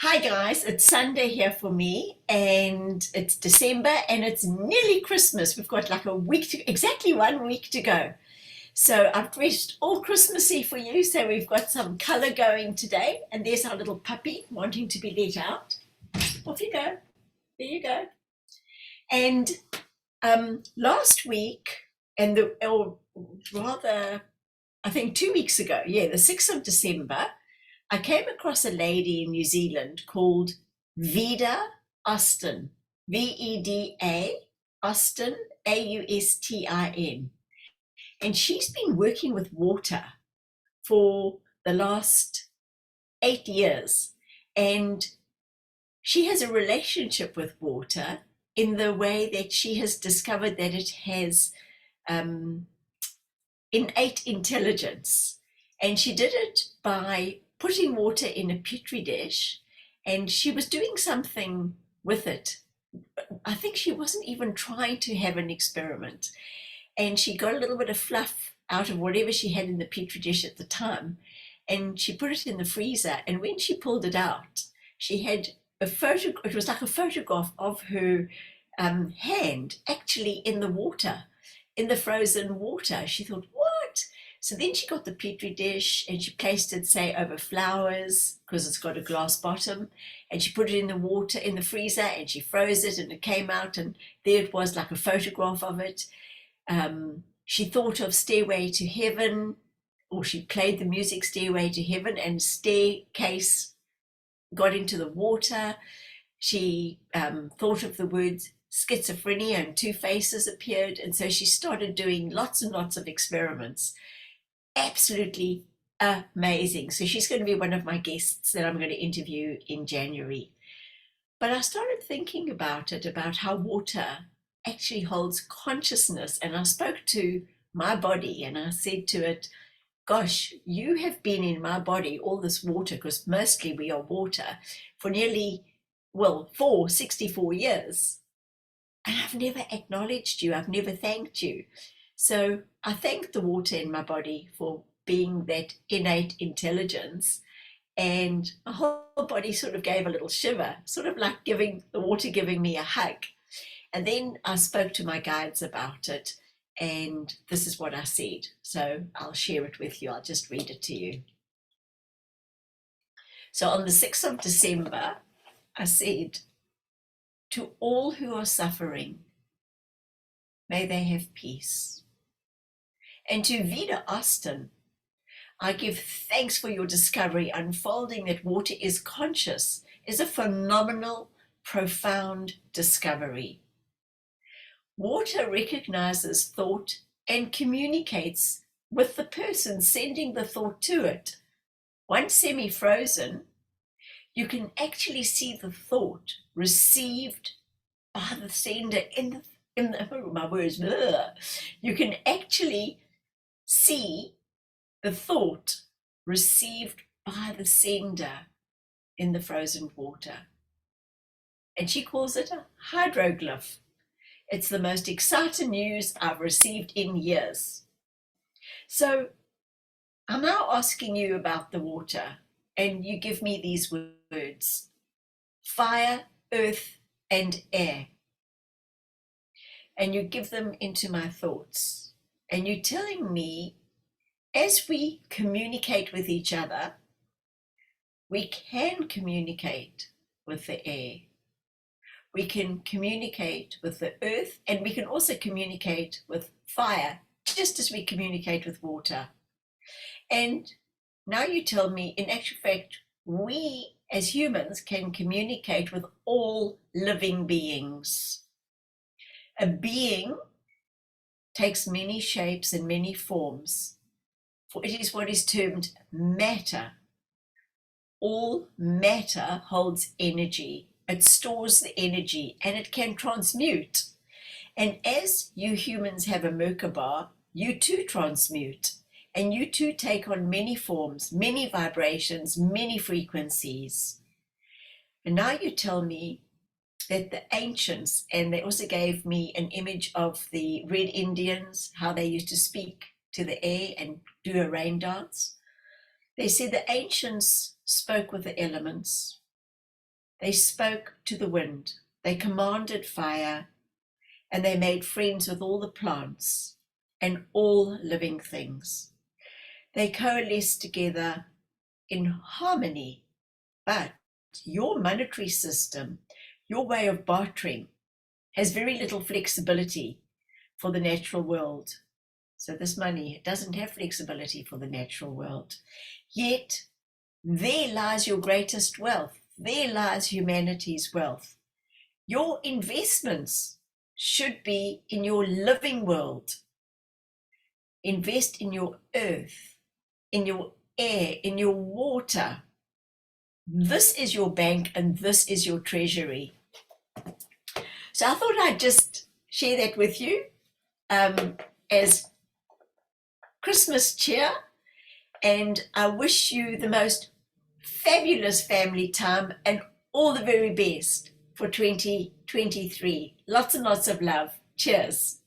Hi guys, it's Sunday here for me, and it's December and it's nearly Christmas. We've got like a week to exactly 1 week to go. So I've dressed all Christmassy for you. So we've got some color going today, and there's our little puppy wanting to be let out. Off you go. There you go. And last week, or rather, I think 2 weeks ago, yeah, the 6th of December, I came across a lady in New Zealand called Veda Austin, Veda Austin, Austin. And she's been working with water for the last 8 years. And she has a relationship with water in the way that she has discovered that it has um, innate intelligence. And she did it by putting water in a petri dish, and she was doing something with it. I think she wasn't even trying to have an experiment. And she got a little bit of fluff out of whatever she had in the petri dish at the time, and she put it in the freezer. And when she pulled it out, she had a photo. It was like a photograph of her hand actually in the water, in the frozen water. She thought, what? So then she got the petri dish and she placed it, say, over flowers because it's got a glass bottom, and she put it in the water in the freezer and she froze it, and it came out, and there it was, like a photograph of it. She thought of Stairway to Heaven, or she played the music Stairway to Heaven, and staircase got into the water. She thought of the words schizophrenia, and two faces appeared. And so she started doing lots and lots of experiments. Absolutely amazing. So she's going to be one of my guests that I'm going to interview in January. But I started thinking about it, about how water actually holds consciousness. And I spoke to my body and I said to it, gosh, you have been in my body, all this water, because mostly we are water, for nearly, well, 64 years. And I've never acknowledged you. I've never thanked you. So I thank the water in my body for being that innate intelligence. And my whole body sort of gave a little shiver, sort of like giving the water giving me a hug. And then I spoke to my guides about it. And this is what I said. So I'll share it with you. I'll just read it to you. So on the 6th of December, I said, to all who are suffering, may they have peace. And to Veda Austin, I give thanks for your discovery. Unfolding that water is conscious is a phenomenal, profound discovery. Water recognizes thought and communicates with the person sending the thought to it. Once semi-frozen, you can actually see the thought received by the sender oh, my words, blah. You can actually see the thought received by the sender in the frozen water. And she calls it a hydroglyph. It's the most exciting news I've received in years. So I'm now asking you about the water, and you give me these words: fire, earth, and air. And you give them into my thoughts. And you're telling me, as we communicate with each other, we can communicate with the air. We can communicate with the earth, and we can also communicate with fire, just as we communicate with water. And now you tell me, in actual fact, we as humans can communicate with all living beings. A being takes many shapes and many forms, for it is what is termed matter. All matter holds energy. It stores the energy and it can transmute. And as you humans have a Merkaba, you too transmute. And you too take on many forms, many vibrations, many frequencies. And now you tell me that the ancients, and they also gave me an image of the Red Indians, how they used to speak to the air and do a rain dance. They said the ancients spoke with the elements, They spoke to the wind, they commanded fire, and they made friends with all the plants and all living things. They coalesced together in harmony, but your monetary system, your way of bartering, has very little flexibility for the natural world. So this money doesn't have flexibility for the natural world. Yet, there lies your greatest wealth. There lies humanity's wealth. Your investments should be in your living world. Invest in your earth, in your air, in your water. This is your bank and this is your treasury. So I thought I'd just share that with you as Christmas cheer, and I wish you the most fabulous family time and all the very best for 2023. Lots and lots of love. Cheers.